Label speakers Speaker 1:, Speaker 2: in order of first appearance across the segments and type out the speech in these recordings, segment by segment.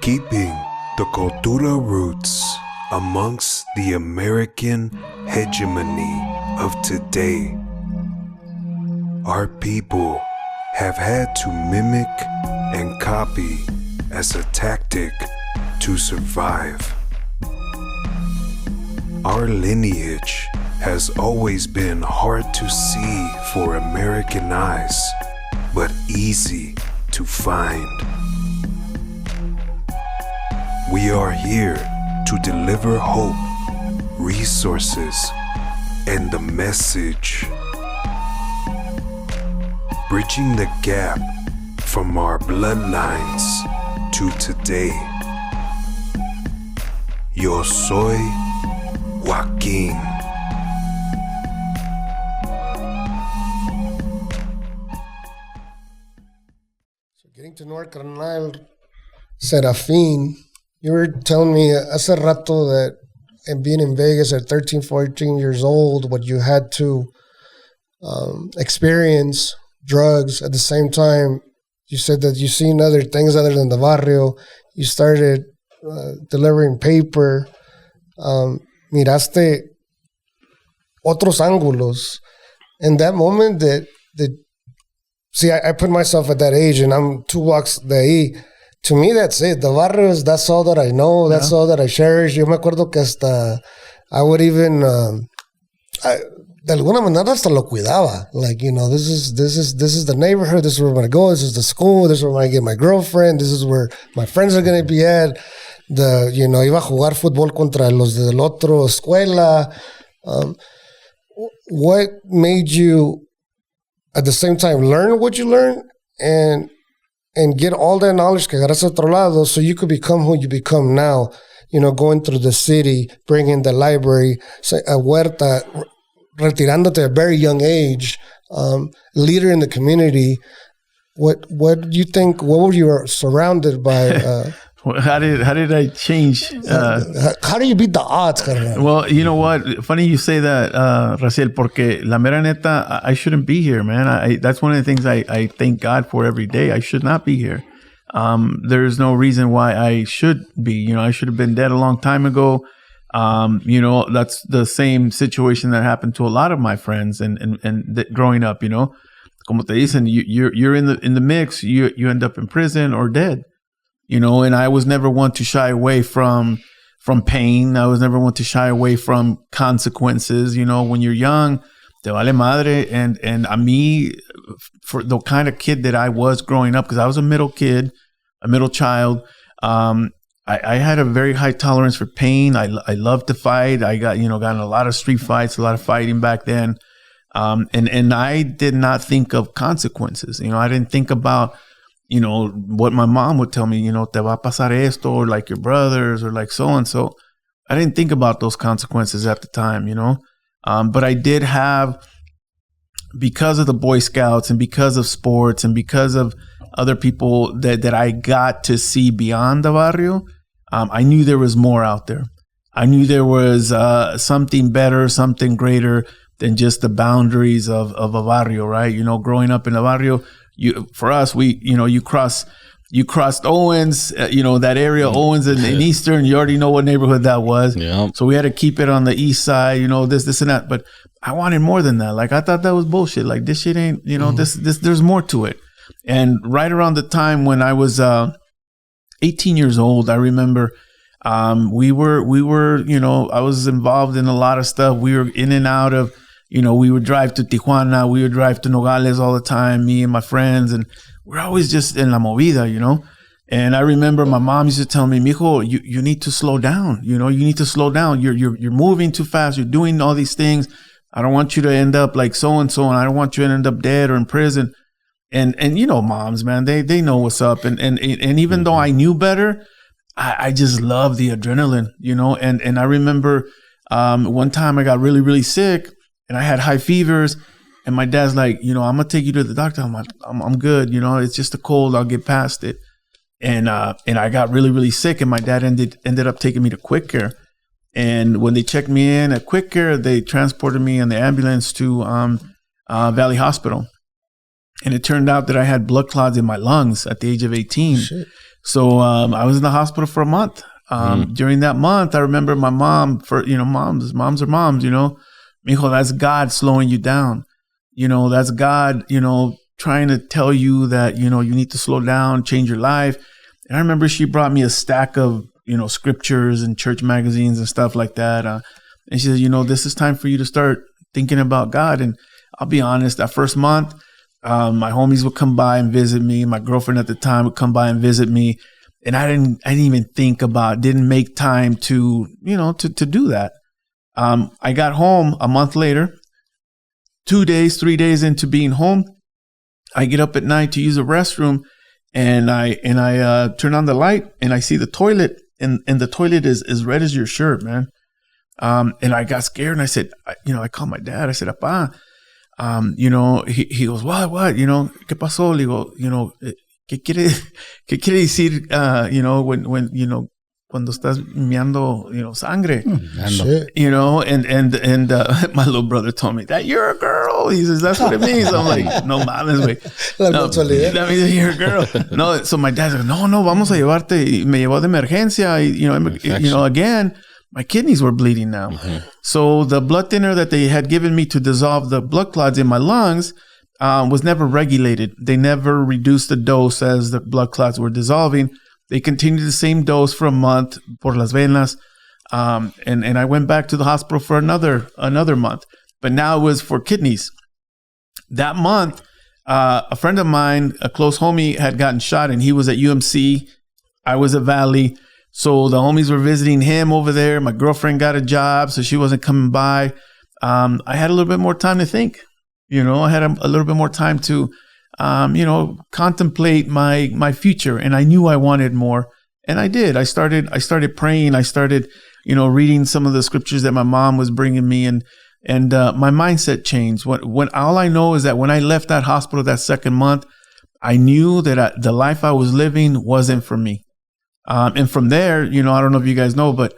Speaker 1: keeping the cultura roots amongst the American hegemony of today. Our people have had to mimic and copy as a tactic to survive. Our lineage has always been hard to see for American eyes, but easy to find. We are here to deliver hope, resources, and the message. Bridging the gap from our bloodlines to today. Yo soy Joaquin.
Speaker 2: So getting to know our carnal Serafin, you were telling me hace rato that and being in Vegas at 13, 14 years old, what you had to experience drugs at the same time. You said that you've seen other things other than the barrio. You started delivering paper. Miraste otros ángulos. In that moment see, I put myself at that age and I'm 2 blocks de ahí. To me, that's it. The barrios, that's all that I know. That's all that I cherish. Yo me acuerdo que hasta I would even, de alguna manera hasta lo cuidaba. Like, you know, this is the neighborhood. This is where I'm going to go. This is the school. This is where I'm going to get my girlfriend. This is where my friends are going to be at. Iba a jugar fútbol contra los del otro escuela. What made you, at the same time, learn what you learned and get all that knowledge que agarras otro lado so you could become who you become now, going through the city, bringing the library, Huerta, retirándote at a very young age, leader in the community. What do you think, what were you surrounded by?
Speaker 3: How did I change?
Speaker 2: How do you beat the odds, carnal?
Speaker 3: Well, you know what? Funny you say that, Raciel, porque la mera neta, I shouldn't be here, man. That's one of the things I thank God for every day. I should not be here. There's no reason why I should be. I should have been dead a long time ago. That's the same situation that happened to a lot of my friends and growing up, Como te dicen, you're in the mix, you end up in prison or dead. And I was never one to shy away from pain. I was never one to shy away from consequences. When you're young, te vale madre. And a mí, for the kind of kid that I was growing up, because I was a middle child, I had a very high tolerance for pain. I loved to fight. I got in a lot of street fights, a lot of fighting back then. And I did not think of consequences. I didn't think about what my mom would tell me, te va a pasar esto, or like your brothers, or like so-and-so. I didn't think about those consequences at the time, But I did have, because of the Boy Scouts and because of sports and because of other people that I got to see beyond the barrio, I knew there was more out there. I knew there was something better, something greater than just the boundaries of a barrio, right? Growing up in a barrio, for us, you crossed Owens, that area, Owens and Eastern. You already know what neighborhood that was.
Speaker 4: Yeah.
Speaker 3: So we had to keep it on the east side, this and that. But I wanted more than that. Like, I thought that was bullshit. Like, this shit ain't, this, there's more to it. And right around the time when I was 18 years old, I remember we were, I was involved in a lot of stuff. We were in and out of, we would drive to Tijuana, we would drive to Nogales all the time, me and my friends, and we're always just in la movida, And I remember my mom used to tell me, mijo, you need to slow down, you need to slow down. You're moving too fast. You're doing all these things. I don't want you to end up like so-and-so, and I don't want you to end up dead or in prison. And moms, man, they know what's up. And even though I knew better, I just love the adrenaline, and I remember one time I got really, really sick and I had high fevers, and my dad's like, I'm going to take you to the doctor. I'm like, I'm good. It's just a cold. I'll get past it. And I got really, really sick, and my dad ended up taking me to Quick Care. And when they checked me in at Quick Care, they transported me in the ambulance to Valley Hospital. And it turned out that I had blood clots in my lungs at the age of 18.
Speaker 2: Shit.
Speaker 3: So I was in the hospital for a month. During that month, I remember my mom, moms are moms, Mijo, that's God slowing you down. That's God, trying to tell you that, you need to slow down, change your life. And I remember she brought me a stack of, scriptures and church magazines and stuff like that. And she said, this is time for you to start thinking about God. And I'll be honest, that first month, my homies would come by and visit me. My girlfriend at the time would come by and visit me. And I didn't even didn't make time to do that. I got home a month later, 3 days into being home. I get up at night to use the restroom, and I turn on the light, and I see the toilet, and the toilet is as red as your shirt, man. And I got scared, and I said, I called my dad. I said, "Apá," he goes, "What? ¿Qué pasó?" Le digo, ¿qué quiere decir, when, cuando estás meando, sangre, and my little brother told me that you're a girl. He says, that's what it means. I'm like, no mames, güey. No, that means you're a girl. No, so my dad's like, no, vamos a llevarte. Y me llevó de emergencia. Y, again, my kidneys were bleeding now. Mm-hmm. So the blood thinner that they had given me to dissolve the blood clots in my lungs was never regulated. They never reduced the dose as the blood clots were dissolving. They continued the same dose for a month por las venas. And I went back to the hospital for another month. But now it was for kidneys. That month, a friend of mine, a close homie, had gotten shot, and he was at UMC. I was at Valley. So the homies were visiting him over there. My girlfriend got a job, so she wasn't coming by. I had a little bit more time to think. I had a little bit more time to contemplate my future, and I knew I wanted more, and I did. I started praying. I started, reading some of the scriptures that my mom was bringing me, and my mindset changed. When all I know is that when I left that hospital that second month, I knew that the life I was living wasn't for me. And from there, I don't know if you guys know, but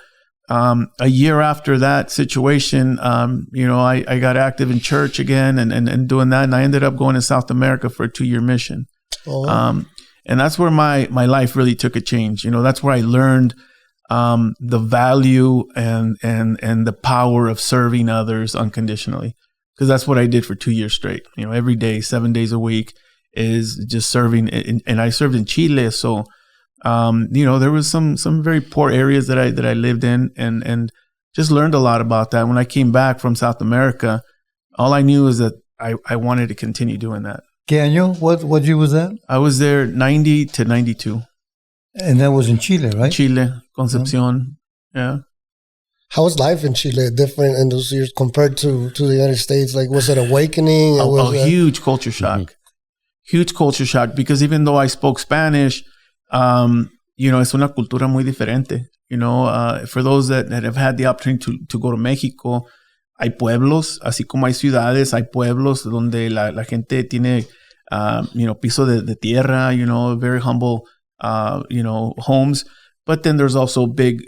Speaker 3: a year after that situation, I got active in church again and doing that. And I ended up going to South America for a 2-year mission. Oh. And that's where my life really took a change. That's where I learned the value and the power of serving others unconditionally. Because that's what I did for 2 years straight. Every day, 7 days a week is just serving. And I served in Chile. So, there was some very poor areas that I lived in and just learned a lot about that. When I came back from South America, all I knew is that I wanted to continue doing that.
Speaker 4: ¿Qué año? What year was that?
Speaker 3: I was there 90 to 92.
Speaker 4: And that was in Chile, right?
Speaker 3: Chile, Concepcion. Yeah.
Speaker 2: How was life in Chile different in those years compared to the United States? Like, was it awakening?
Speaker 3: A huge culture shock. Mm-hmm. Huge culture shock, because even though I spoke Spanish, es una cultura muy diferente. For those that have had the opportunity to go to Mexico, hay pueblos, así como hay ciudades, hay pueblos donde la gente tiene, piso de tierra, very humble, homes. But then there's also big,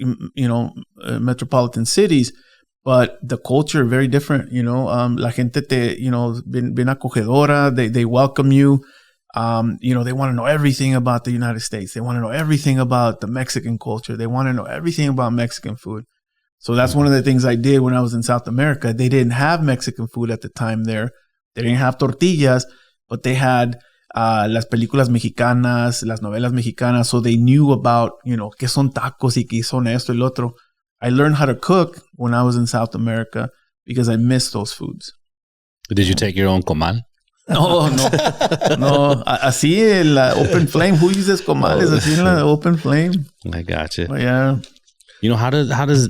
Speaker 3: metropolitan cities. But the culture, very different, la gente bien acogedora, they welcome you. They want to know everything about the United States. They want to know everything about the Mexican culture. They want to know everything about Mexican food. So that's one of the things I did when I was in South America. They didn't have Mexican food at the time there. They didn't have tortillas, but they had las películas mexicanas, las novelas mexicanas. So they knew about, qué son tacos y qué son esto y lo otro. I learned how to cook when I was in South America because I missed those foods.
Speaker 5: Did you take your own comal?
Speaker 3: No. Así en la open flame. Who uses comales? Así en la open flame.
Speaker 5: I gotcha.
Speaker 3: But yeah.
Speaker 5: How does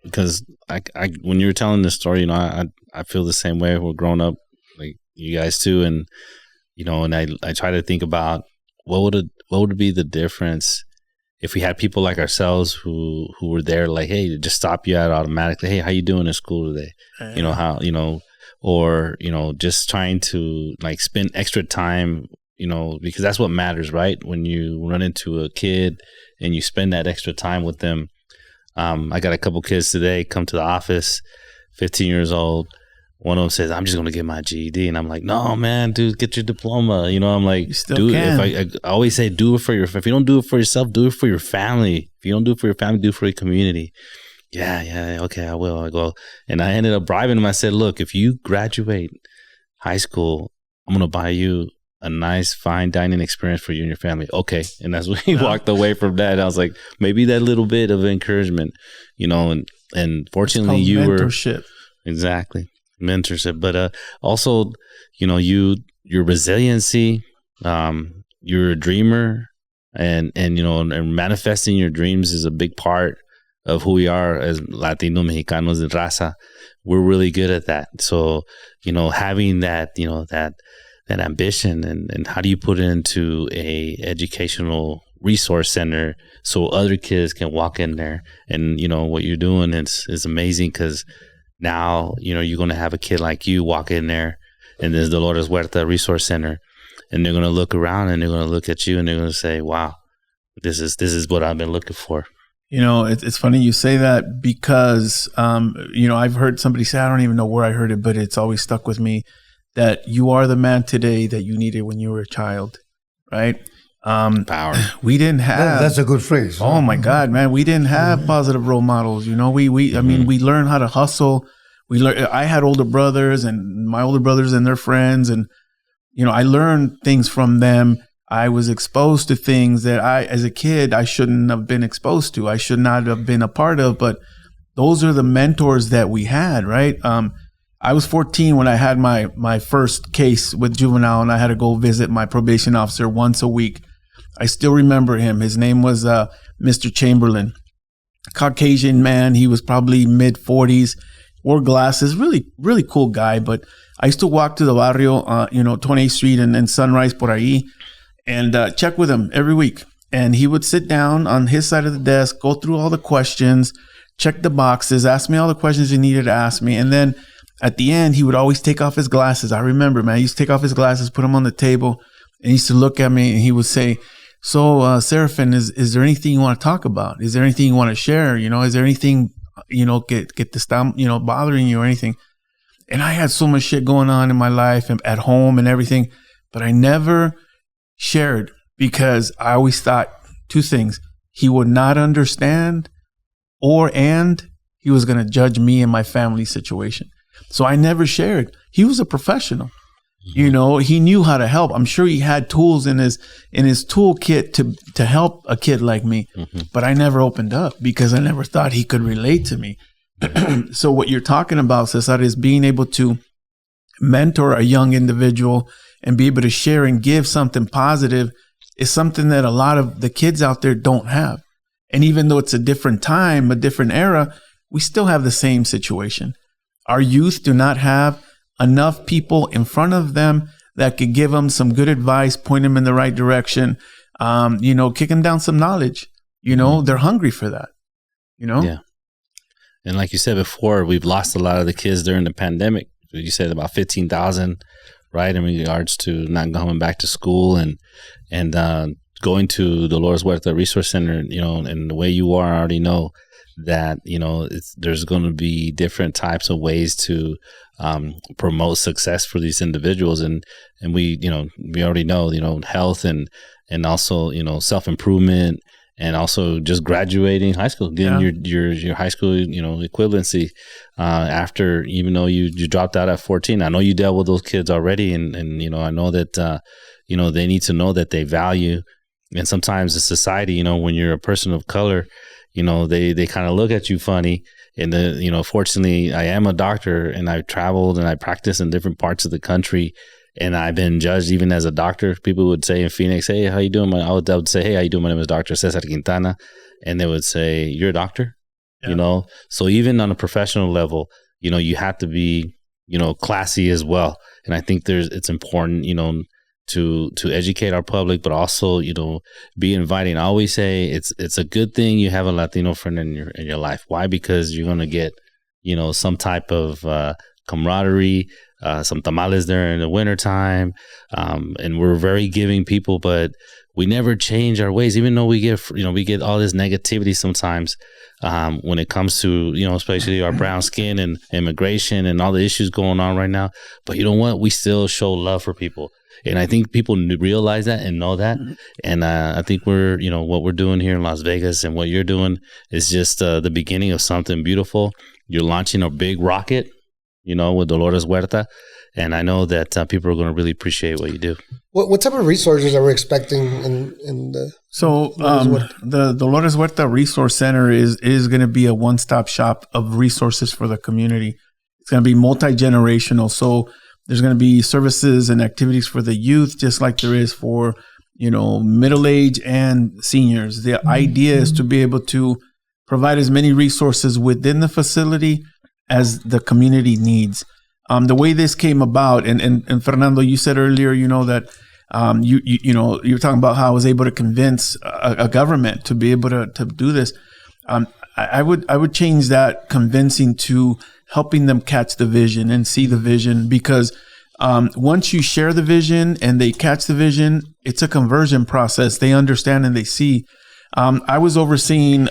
Speaker 5: because I when you were telling this story, I feel the same way. We're growing up like you guys too, and and I try to think about what would be the difference if we had people like ourselves who were there, like, hey, just stop you out automatically. Hey, how you doing in school today? How or just trying to like spend extra time, because that's what matters, right? When you run into a kid and you spend that extra time with them. I got a couple kids today come to the office, 15 years old. one of them says, I'm just going to get my GED. And I'm like, no, man, dude, get your diploma. You know, I'm like,
Speaker 3: still can.
Speaker 5: I always say, do it for if you don't do it for yourself, do it for your family. If you don't do it for your family, do it for your community. Yeah, okay, I will. I go. And I ended up bribing him. I said, look, if you graduate high school, I'm going to buy you a nice fine dining experience for you and your family. Okay. And that's when he walked away from that. I was like, maybe that little bit of encouragement, you know, and fortunately you
Speaker 3: mentorship.
Speaker 5: Exactly. Mentorship. But also, you know, your resiliency, you're a dreamer and you know, and manifesting your dreams is a big part of who we are as Latino Mexicanos de raza. We're really good at that. So, you know, having that, you know, that ambition and how do you put it into a educational resource center so other kids can walk in there. And, you know, what you're doing is amazing because now, you know, you're going to have a kid like you walk in there and there's Dolores Huerta Resource Center and they're going to look around and they're going to look at you and they're going to say, wow, this is what I've been looking for.
Speaker 3: You know, it's funny you say that because, you know, I've heard somebody say, I don't even know where I heard it, but it's always stuck with me that you are the man today that you needed when you were a child, right?
Speaker 5: Power.
Speaker 3: We didn't have.
Speaker 4: That's a good phrase.
Speaker 3: Oh my God, man! We didn't have positive role models. You know, I mean, we learned how to hustle. I had older brothers, and my older brothers and their friends, and you know, I learned things from them. I was exposed to things that as a kid, I shouldn't have been exposed to. I should not have been a part of. But those are the mentors that we had, right? I was 14 when I had my first case with juvenile, and I had to go visit my probation officer once a week. I still remember him. His name was Mr. Chamberlain, Caucasian man. He was probably mid 40s, wore glasses, really, really cool guy. But I used to walk to the barrio, you know, 28th Street and Sunrise por ahí, and check with him every week. And he would sit down on his side of the desk, go through all the questions, check the boxes, ask me all the questions he needed to ask me. And then at the end, he would always take off his glasses. I remember, man, he used to take off his glasses, put them on the table, and he used to look at me and he would say, so, Serafin, is there anything you want to talk about? Is there anything you want to share? You know, is there anything, you know, get the stomach, you know, bothering you or anything? And I had so much shit going on in my life and at home and everything, but I never shared because I always thought two things. He would not understand and he was going to judge me and my family situation. So I never shared. He was a professional. You know, he knew how to help. I'm sure he had tools in his toolkit to help a kid like me. Mm-hmm. But I never opened up because I never thought he could relate to me. So what you're talking about, Cesar, is being able to mentor a young individual and be able to share and give something positive is something that a lot of the kids out there don't have. And even though it's a different time, a different era, we still have the same situation. Our youth do not have enough people in front of them that could give them some good advice, point them in the right direction, you know, kick them down some knowledge. You know, they're hungry for that, you know?
Speaker 5: Yeah. And like you said before, we've lost a lot of the kids during the pandemic. You said about 15,000, right? In regards to not coming back to school and going to the Dolores Huerta Resource Center, you know, and the way you are, I already know that, you know, there's going to be different types of ways to promote success for these individuals. And we, you know, we already know, you know, health and also, you know, self-improvement and also just graduating high school, getting your high school, you know, equivalency after, even though you dropped out at 14. I know you dealt with those kids already. And you know, I know that, you know, they need to know that they value. And sometimes the society, you know, when you're a person of color, you know, they kind of look at you funny. And you know, fortunately, I am a doctor and I've traveled and I practice in different parts of the country. And I've been judged even as a doctor. People would say in Phoenix, hey, how you doing? I would say, hey, how you doing? My name is Dr. Cesar Quintana. And they would say, you're a doctor? Yeah. You know? So even on a professional level, you know, you have to be, you know, classy as well. And I think it's important, you know, to educate our public, but also, you know, be inviting. I always say it's a good thing you have a Latino friend in your life. Why? Because you're going to get, you know, some type of camaraderie, some tamales there in the wintertime. And we're very giving people, but we never change our ways, even though we get all this negativity sometimes when it comes to, especially our brown skin and immigration and all the issues going on right now. But you know what? We still show love for people. And I think people realize that and know that. And I think what we're doing here in Las Vegas and what you're doing is just the beginning of something beautiful. You're launching a big rocket, with Dolores Huerta. And I know that people are going to really appreciate what you do.
Speaker 2: What type of resources are we expecting in the...
Speaker 3: So the Dolores Huerta Resource Center is going to be a one-stop shop of resources for the community. It's going to be multi-generational. So there's going to be services and activities for the youth, just like there is for, middle age and seniors. The idea is to be able to provide as many resources within the facility as the community needs. The way this came about, and Fernando, you said earlier, that you were talking about how I was able to convince a government to be able to do this. I would change that convincing to helping them catch the vision and see the vision, because once you share the vision and they catch the vision, it's a conversion process. They understand and they see. I was overseeing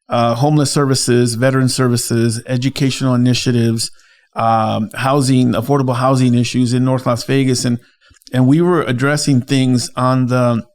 Speaker 3: homeless services, veteran services, educational initiatives, housing, affordable housing issues in North Las Vegas. And we were addressing things on the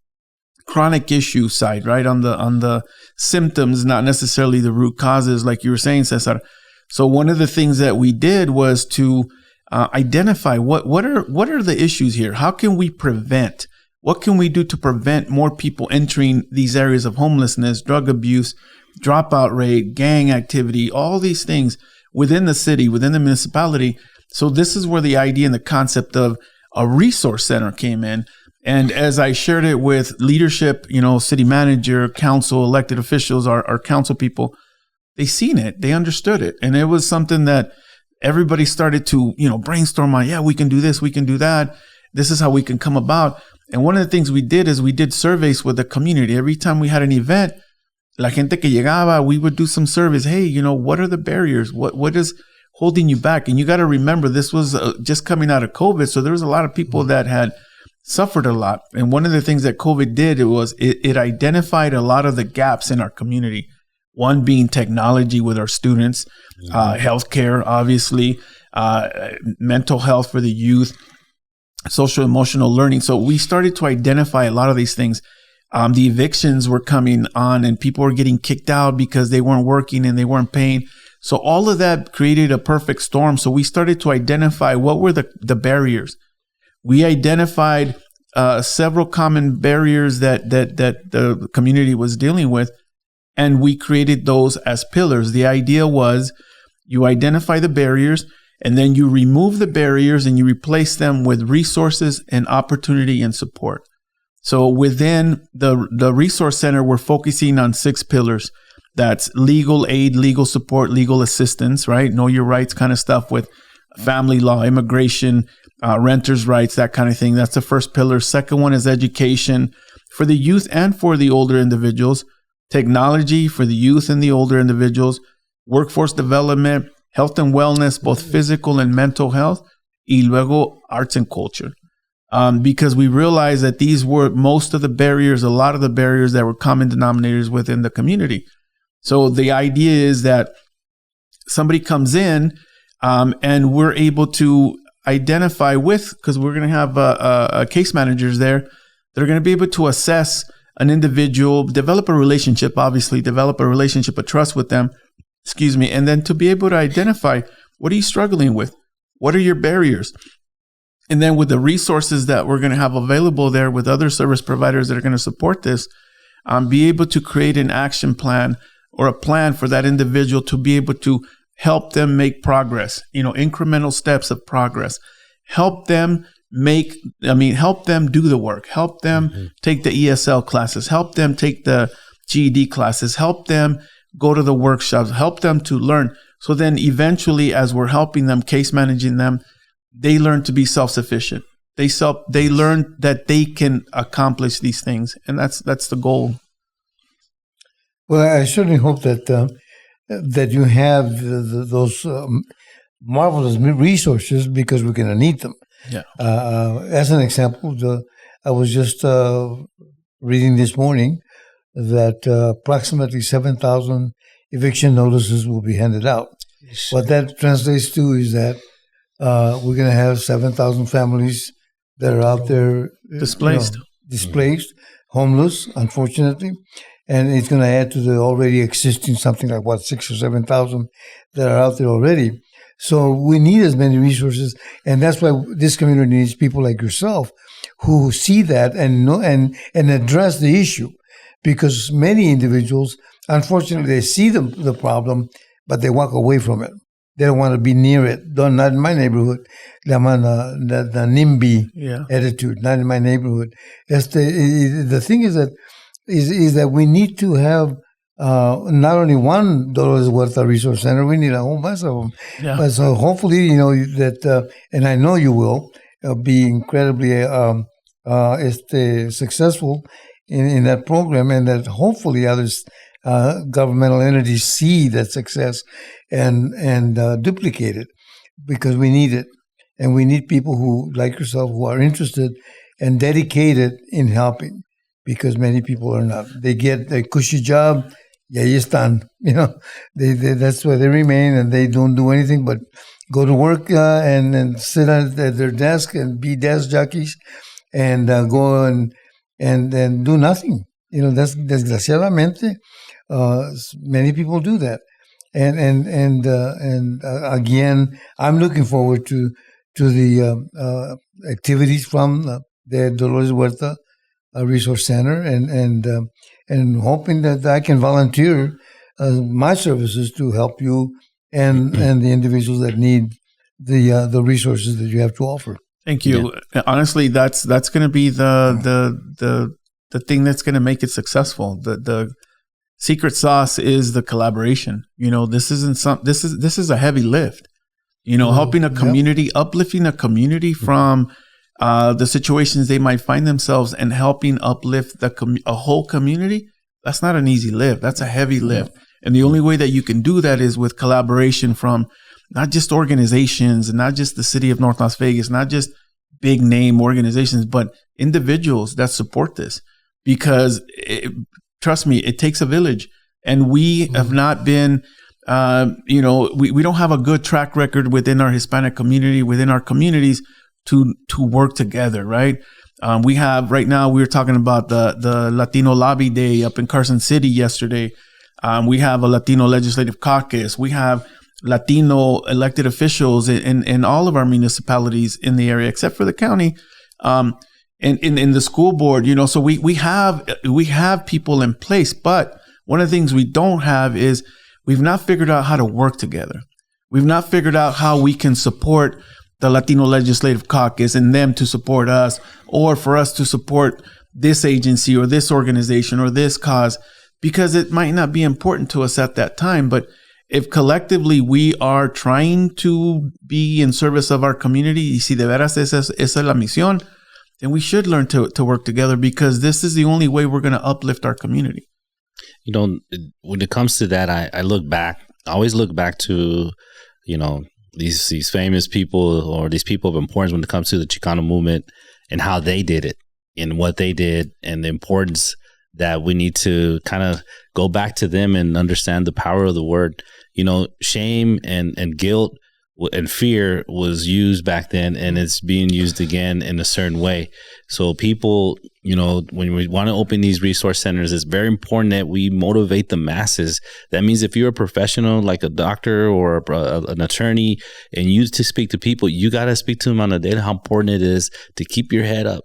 Speaker 3: chronic issue side, right? On the symptoms, not necessarily the root causes, like you were saying, Cesar. So one of the things that we did was to identify what are the issues here? How can we prevent? What can we do to prevent more people entering these areas of homelessness, drug abuse, dropout rate, gang activity, all these things within the city, within the municipality? So this is where the idea and the concept of a resource center came in. And as I shared it with leadership, city manager, council, elected officials, our council people, they seen it, they understood it. And it was something that everybody started to, brainstorm on. Yeah, we can do this, we can do that. This is how we can come about. And one of the things we did is we did surveys with the community. Every time we had an event, la gente que llegaba, we would do some surveys. Hey, what are the barriers? What is holding you back? And you got to remember, this was just coming out of COVID. So there was a lot of people that had suffered a lot. And one of the things that COVID did, it identified a lot of the gaps in our community. One being technology with our students, healthcare, obviously, mental health for the youth, social emotional learning. So we started to identify a lot of these things. The evictions were coming on and people were getting kicked out because they weren't working and they weren't paying. So all of that created a perfect storm. So we started to identify what were the barriers. We identified several common barriers that the community was dealing with, and we created those as pillars. The idea was you identify the barriers and then you remove the barriers and you replace them with resources and opportunity and support. So within the resource center, we're focusing on 6 pillars. That's legal aid, legal support, legal assistance, right? Know your rights kind of stuff with family law, immigration, renters' rights, that kind of thing. That's the first pillar. Second one is education for the youth and for the older individuals. Technology for the youth and the older individuals. Workforce development, health and wellness, both physical and mental health. Y luego arts and culture. Because we realized that these were most of the barriers, a lot of the barriers that were common denominators within the community. So the idea is that somebody comes in and we're able to identify because we're going to have case managers there that are going to be able to assess an individual, develop a relationship, obviously develop a relationship of trust with them, and then to be able to identify, what are you struggling with? What are your barriers? And then with the resources that we're going to have available there with other service providers that are going to support this, be able to create an action plan or a plan for that individual to be able to help them make progress, incremental steps of progress, help them do the work, help them take the ESL classes, help them take the GED classes, help them go to the workshops, help them to learn. So then eventually, as we're helping them, case managing them, they learn to be self-sufficient. They learn that they can accomplish these things. And that's the goal.
Speaker 4: Well, I certainly hope that you have those marvelous resources, because we're going to need them.
Speaker 3: Yeah.
Speaker 4: As an example, I was just reading this morning that approximately 7,000 eviction notices will be handed out. What that translates to is that we're going to have 7,000 families that are out there displaced, homeless, unfortunately, and it's going to add to the already existing something like 6,000 or 7,000 that are out there already. So we need as many resources, and that's why this community needs people like yourself who see that and know and address the issue, because many individuals, unfortunately, they see the problem, but they walk away from it. They don't want to be near it. Not in my neighborhood. The NIMBY attitude, not in my neighborhood. The thing is that we need to have not only one Dolores Huerta Resource Center, we need a whole bunch of them.
Speaker 3: Yeah.
Speaker 4: But so hopefully, that, and I know you will, be incredibly successful in that program, and that hopefully others governmental entities see that success and duplicate it, because we need it, and we need people who, like yourself, who are interested and dedicated in helping, because many people are not. They get a cushy job, y ahí están, that's where they remain, and they don't do anything but go to work and sit at their desk and be desk jockeys and go and do nothing. That's desgraciadamente. Many people do that, and again, I'm looking forward to the activities from the Dolores Huerta Resource Center, and hoping that I can volunteer my services to help you and the individuals that need the resources that you have to offer.
Speaker 3: Thank you. Yeah. Honestly, that's going to be the thing that's going to make it successful. The secret sauce is the collaboration. This is a heavy lift. Helping a community, uplifting a community from the situations they might find themselves, and helping uplift a whole community. That's not an easy lift. That's a heavy lift. And the only way that you can do that is with collaboration from not just organizations, and not just the city of North Las Vegas, not just big name organizations, but individuals that support this. Because trust me, it takes a village, and we have not been, we don't have a good track record within our Hispanic community, within our communities to work together, right? We have right now, we were talking about the Latino Lobby Day up in Carson City yesterday. We have a Latino Legislative Caucus. We have Latino elected officials in all of our municipalities in the area, except for the county, and in the school board. So we have people in place, but one of the things we don't have is we've not figured out how to work together. We've not figured out how we can support the Latino Legislative Caucus and them to support us, or for us to support this agency or this organization or this cause, because it might not be important to us at that time. But if collectively we are trying to be in service of our community, y si de veras esa es la misión, then we should learn to work together, because this is the only way we're going to uplift our community.
Speaker 5: When it comes to that, I always look back to, these famous people, or these people of importance when it comes to the Chicano movement, and how they did it and what they did, and the importance that we need to kind of go back to them and understand the power of the word. Shame and guilt and fear was used back then, and it's being used again in a certain way. So people, when we want to open these resource centers, it's very important that we motivate the masses. That means if you're a professional like a doctor or an attorney, and you to speak to people, you got to speak to them on a daily, how important it is to keep your head up,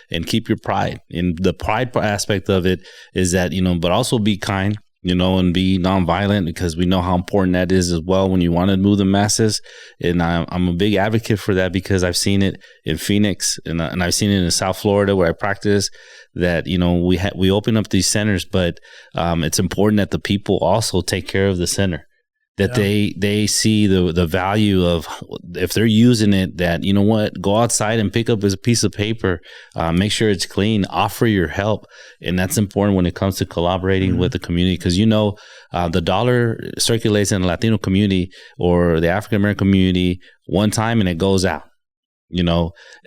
Speaker 5: and keep your pride. And the pride aspect of it is that, but also be kind, and be nonviolent, because we know how important that is as well when you want to move the masses. And I'm a big advocate for that, because I've seen it in Phoenix, and I've seen it in South Florida where I practice, that, we open up these centers, but it's important that the people also take care of the center. That they see the value of, if they're using it, that, go outside and pick up a piece of paper, make sure it's clean, offer your help. And that's important when it comes to collaborating with the community, because, the dollar circulates in the Latino community or the African American community one time and it goes out.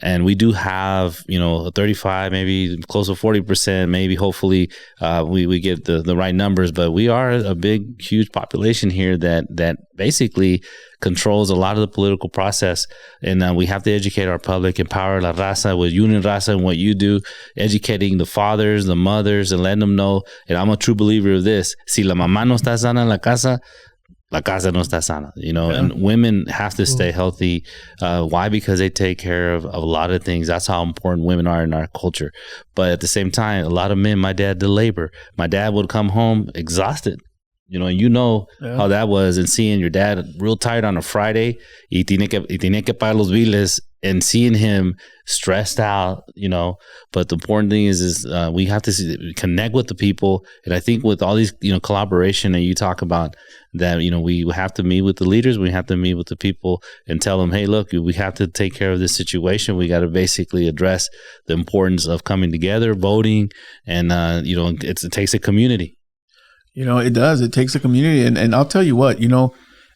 Speaker 5: and we do have, 35, maybe close to 40%, maybe hopefully we get the right numbers, but we are a big, huge population here that basically controls a lot of the political process. And we have to educate our public, empower la raza with Union Raza and what you do, educating the fathers, the mothers, and letting them know. And I'm a true believer of this. Si la mamá no está sana en la casa no está sana, and women have to stay healthy. Why? Because they take care of a lot of things. That's how important women are in our culture. But at the same time, a lot of men, my dad did labor. My dad would come home exhausted, and how that was, and seeing your dad real tired on a Friday, y tiene que pagar los biles, and seeing him stressed out, but the important thing is we have to connect with the people. And I think with all these, collaboration that you talk about, that, we have to meet with the leaders, we have to meet with the people and tell them, hey, look, we have to take care of this situation. We got to basically address the importance of coming together, voting, and, it takes a community.
Speaker 3: It does. It takes a community. And I'll tell you what,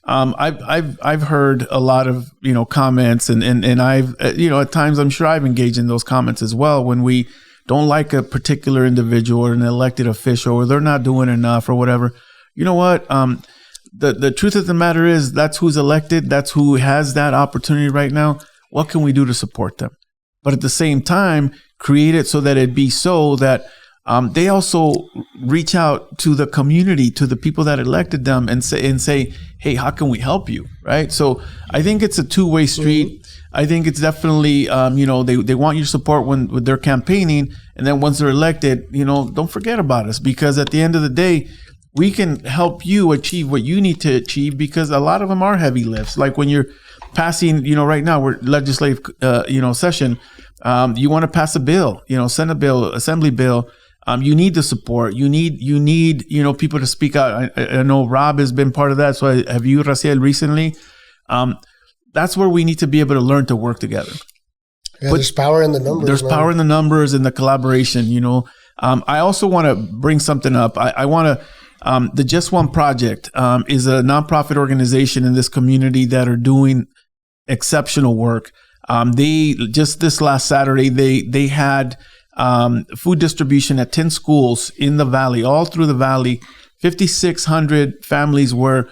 Speaker 3: I've heard a lot of, comments and I've, at times I'm sure I've engaged in those comments as well when we don't like a particular individual or an elected official or they're not doing enough or whatever. You know what? The truth of the matter is that's who's elected. That's who has that opportunity right now. What can we do to support them? But at the same time, create it so that it be so that they also reach out to the community, to the people that elected them and say, hey, how can we help you? Right. So I think it's a two-way street. I think it's definitely, they want your support when they're campaigning. And then once they're elected, don't forget about us, because at the end of the day, we can help you achieve what you need to achieve, because a lot of them are heavy lifts. Like when you're passing, right now we're legislative, session. You want to pass a bill, Senate bill, Assembly bill. You need the support. You need, people to speak out. I know Rob has been part of that. So have you, Raciel, recently? That's where we need to be able to learn to work together.
Speaker 2: Yeah, there's power in the numbers.
Speaker 3: There's power in the numbers and the collaboration, I also want to bring something up. I want to, the Just One Project is a nonprofit organization in this community that are doing exceptional work. They just this last Saturday, they had food distribution at 10 schools in the valley, all through the valley. 5,600 families were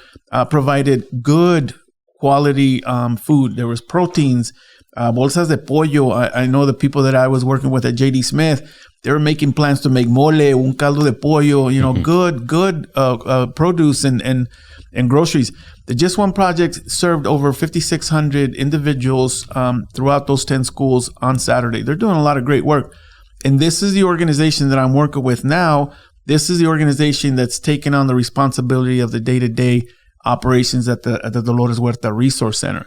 Speaker 3: provided good quality food. There was proteins, bolsas de pollo. I know the people that I was working with at J.D. Smith, they were making plans to make mole, un caldo de pollo, good produce and groceries. The Just One Project served over 5,600 individuals throughout those 10 schools on Saturday. They're doing a lot of great work. And this is the organization that I'm working with now. This is the organization that's taken on the responsibility of the day-to-day operations at the Dolores Huerta Resource Center.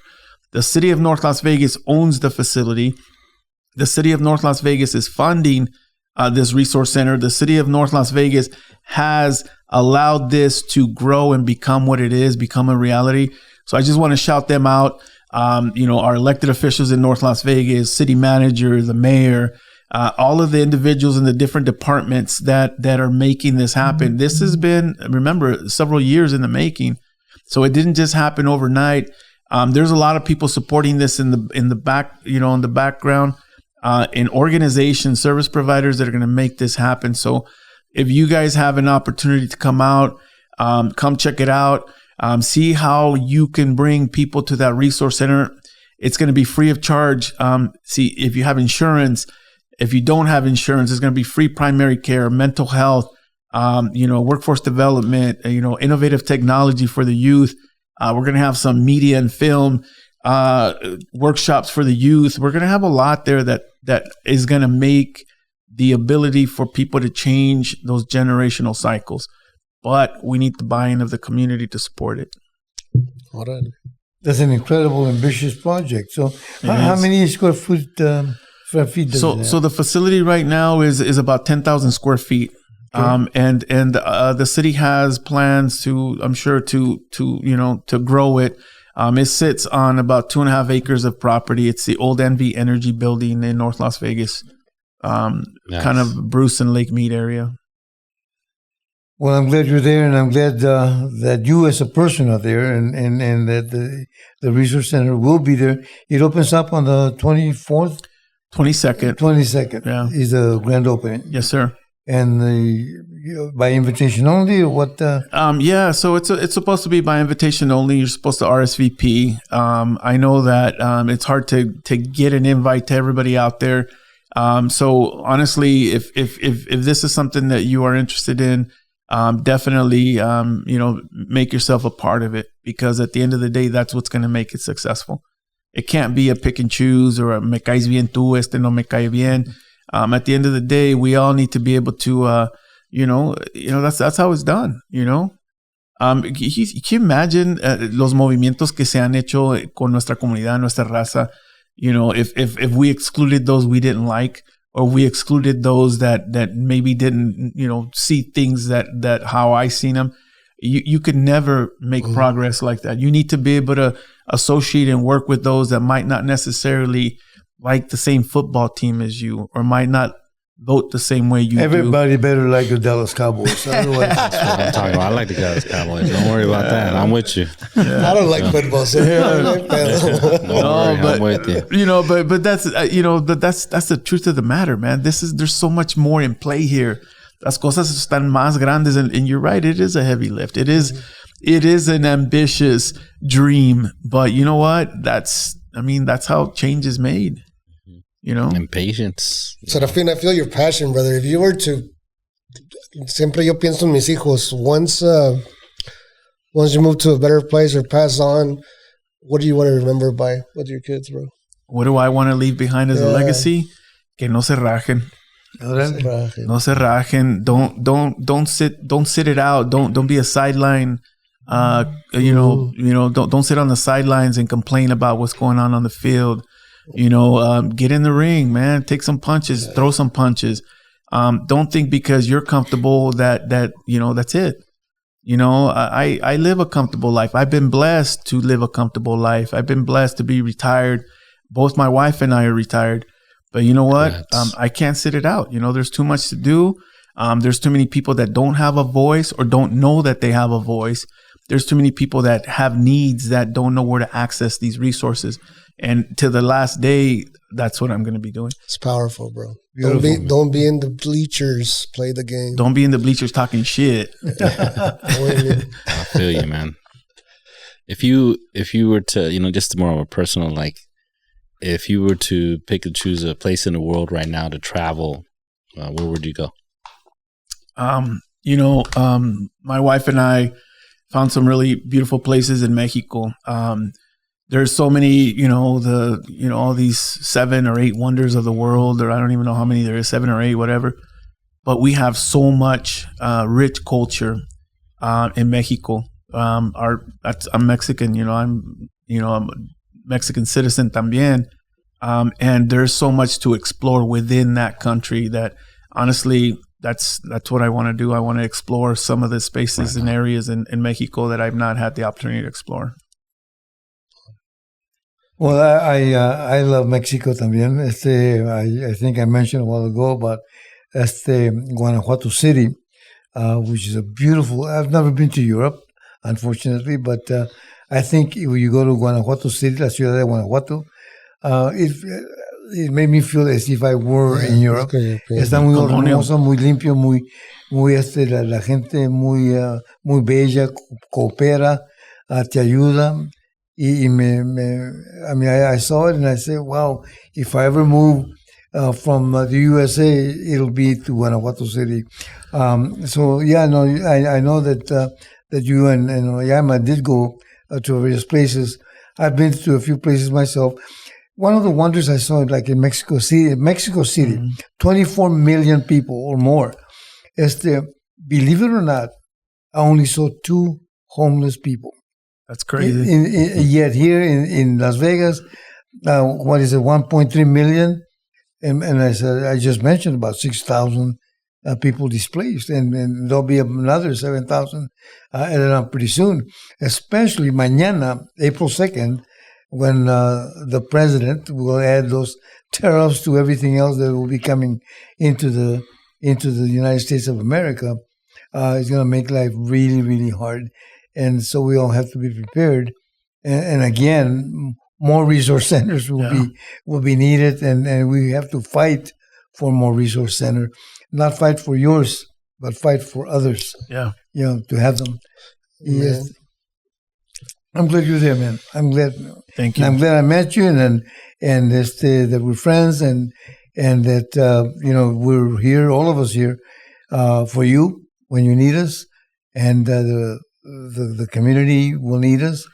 Speaker 3: The city of North Las Vegas owns the facility. The city of North Las Vegas is funding this resource center. The city of North Las Vegas has allowed this to grow and become what it is, become a reality. So I just want to shout them out. Our elected officials in North Las Vegas, city manager, the mayor, all of the individuals in the different departments that are making this happen. This has been, remember, several years in the making. So it didn't just happen overnight. There's a lot of people supporting this in the background, in organizations, service providers that are going to make this happen. So if you guys have an opportunity to come out, come check it out, see how you can bring people to that resource center. It's going to be free of charge. See if you have insurance. If you don't have insurance, it's going to be free primary care, mental health, workforce development, innovative technology for the youth. We're going to have some media and film workshops for the youth. We're going to have a lot there that is going to make the ability for people to change those generational cycles. But we need the buy-in of the community to support it.
Speaker 2: All right.
Speaker 4: That's an incredible, ambitious project. So how many square feet does it
Speaker 3: So the facility right now is about 10,000 square feet.
Speaker 4: Okay.
Speaker 3: And the city has plans to, I'm sure, to grow it. It sits on about 2.5 acres of property. It's the old NV Energy building in North Las Vegas,
Speaker 5: Nice.
Speaker 3: kind of Bruce and Lake Mead area.
Speaker 4: Well, I'm glad you're there, and I'm glad that you as a person are there, and that the Resource Center will be there. It opens up on the 24th?
Speaker 3: 22nd.
Speaker 4: 22nd
Speaker 3: Yeah.
Speaker 4: is the grand opening.
Speaker 3: Yes, sir.
Speaker 4: And by invitation only, or what?
Speaker 3: Yeah, so it's supposed to be by invitation only. You're supposed to RSVP. I know that it's hard to get an invite to everybody out there. So honestly, if this is something that you are interested in, definitely make yourself a part of it, because at the end of the day, that's what's going to make it successful. It can't be a pick and choose or a me caes bien tú, este no me cae bien. At the end of the day, we all need to be able to, that's how it's done, Can you imagine los movimientos que se han hecho con nuestra comunidad, nuestra raza? If we excluded those we didn't like, or we excluded those that maybe didn't, see things that how I seen them, you could never make progress like that. You need to be able to associate and work with those that might not necessarily like the same football team as you, or might not vote the same way you
Speaker 4: Everybody better like the Dallas Cowboys. Otherwise,
Speaker 5: That's what I'm talking about. I like the Dallas Cowboys. Don't worry about that. I'm with you.
Speaker 2: I don't like football, so
Speaker 5: Don't worry, I'm with you.
Speaker 3: But that's that's the truth of the matter, man. There's so much more in play here. Las cosas están más grandes, and you're right. It is a heavy lift. It is an ambitious dream, but you know what? That's how change is made.
Speaker 5: And patience.
Speaker 2: Serafin, I feel your passion, brother. If you were to, siempre yo pienso en mis hijos. Once you move to a better place or pass on, what do you want to remember by with your kids, bro?
Speaker 3: What do I want to leave behind as a legacy? Que no se rajen. No se rajen. Don't sit it out. Don't be a sideline. Don't sit on the sidelines and complain about what's going on the field. Get in the ring, man. Take some punches, throw some punches. Don't think because you're comfortable that that's it. I live a comfortable life. I've been blessed to live a comfortable life. I've been blessed to be retired. Both my wife and I are retired. But you know what? I can't sit it out. There's too much to do. There's too many people that don't have a voice or don't know that they have a voice. There's too many people that have needs that don't know where to access these resources. And to the last day, that's what I'm going to be doing.
Speaker 2: It's powerful, bro. Don't be in the bleachers. Play the game.
Speaker 3: Don't be in the bleachers talking shit.
Speaker 5: I feel you, man. If you were to, just more of a personal, if you were to pick and choose a place in the world right now to travel, where would you go? My wife and I found some really beautiful places in Mexico. There's so many, all these 7 or 8 wonders of the world, or I don't even know how many there is, 7 or 8, whatever. But we have so much rich culture in Mexico. I'm Mexican, I'm a Mexican citizen también. And there's so much to explore within that country that honestly, that's what I want to do. I want to explore some of the spaces and areas in Mexico that I've not had the opportunity to explore.
Speaker 4: Well, I love Mexico también. I think I mentioned a while ago about Guanajuato City, which is a beautiful. I've never been to Europe, unfortunately, but I think when you go to Guanajuato City, la ciudad de Guanajuato, it made me feel as if I were in Europe. Está muy hermoso, muy limpio, muy la gente muy bella, coopera, te ayuda. I saw it and I said, wow, if I ever move from the USA, it'll be to Guanajuato City. I know that you and Oyama did go to various places. I've been to a few places myself. One of the wonders I saw, like in Mexico City, 24 million people or more. Believe it or not, I only saw 2 homeless people.
Speaker 3: That's crazy.
Speaker 4: Yet here in Las Vegas, 1.3 million? And I just mentioned about 6,000 people displaced, and there'll be another 7,000 around pretty soon, especially mañana, April 2nd, when the president will add those tariffs to everything else that will be coming into the United States of America. is going to make life really, really hard. And so we all have to be prepared. And again, more resource centers will be needed, and we have to fight for more resource center. Not fight for yours, but fight for others.
Speaker 3: Yeah.
Speaker 4: To have them. Yes. I'm glad you're there, man. I'm glad.
Speaker 3: Thank you.
Speaker 4: And I'm glad I met you, and that we're friends, and that we're here, all of us here, for you when you need us, and the community will need us,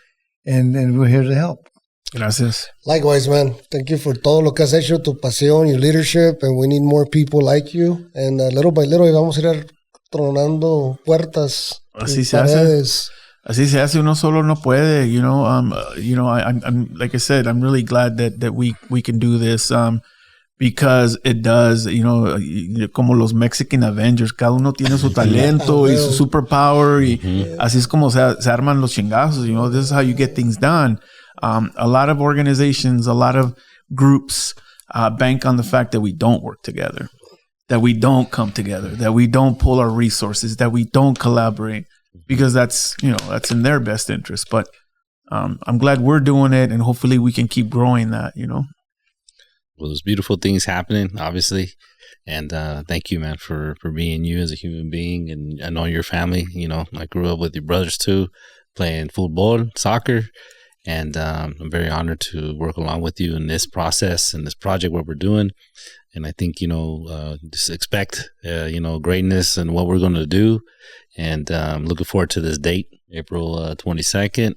Speaker 4: and we're here to help.
Speaker 3: Gracias.
Speaker 2: Likewise, man. Thank you for todo lo que has hecho, tu pasión, your leadership, and we need more people like you. And little by little, vamos a ir tronando puertas.
Speaker 3: Así se hace. Así se hace. Uno solo no puede. I'm like I said, I'm really glad that we can do this. Because it does, como los Mexican Avengers, cada uno tiene su talento y su superpower, y así es como se arman los chingazos. This is how you get things done. A lot of organizations, a lot of groups bank on the fact that we don't work together, that we don't come together, that we don't pull our resources, that we don't collaborate, because that's in their best interest. But I'm glad we're doing it, and hopefully we can keep growing that,
Speaker 5: Well, there's beautiful things happening, obviously. And thank you, man, for being you as a human being. And I know your family. I grew up with your brothers, too, playing football, soccer. And I'm very honored to work along with you in this process and this project, what we're doing. And I think, just expect, greatness and what we're going to do. And I'm looking forward to this date, April 22nd.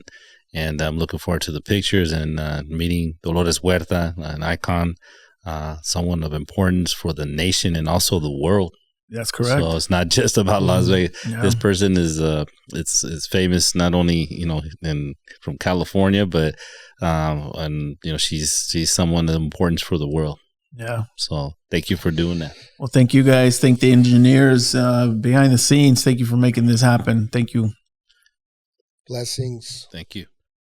Speaker 5: And I'm looking forward to the pictures and meeting Dolores Huerta, an icon, someone of importance for the nation and also the world.
Speaker 3: That's correct.
Speaker 5: So it's not just about Las Vegas.
Speaker 3: Yeah.
Speaker 5: This person is it's famous not only from California, but she's someone of importance for the world.
Speaker 3: Yeah.
Speaker 5: So thank you for doing that.
Speaker 3: Well, thank you guys. Thank the engineers behind the scenes. Thank you for making this happen. Thank you.
Speaker 2: Blessings.
Speaker 5: Thank you.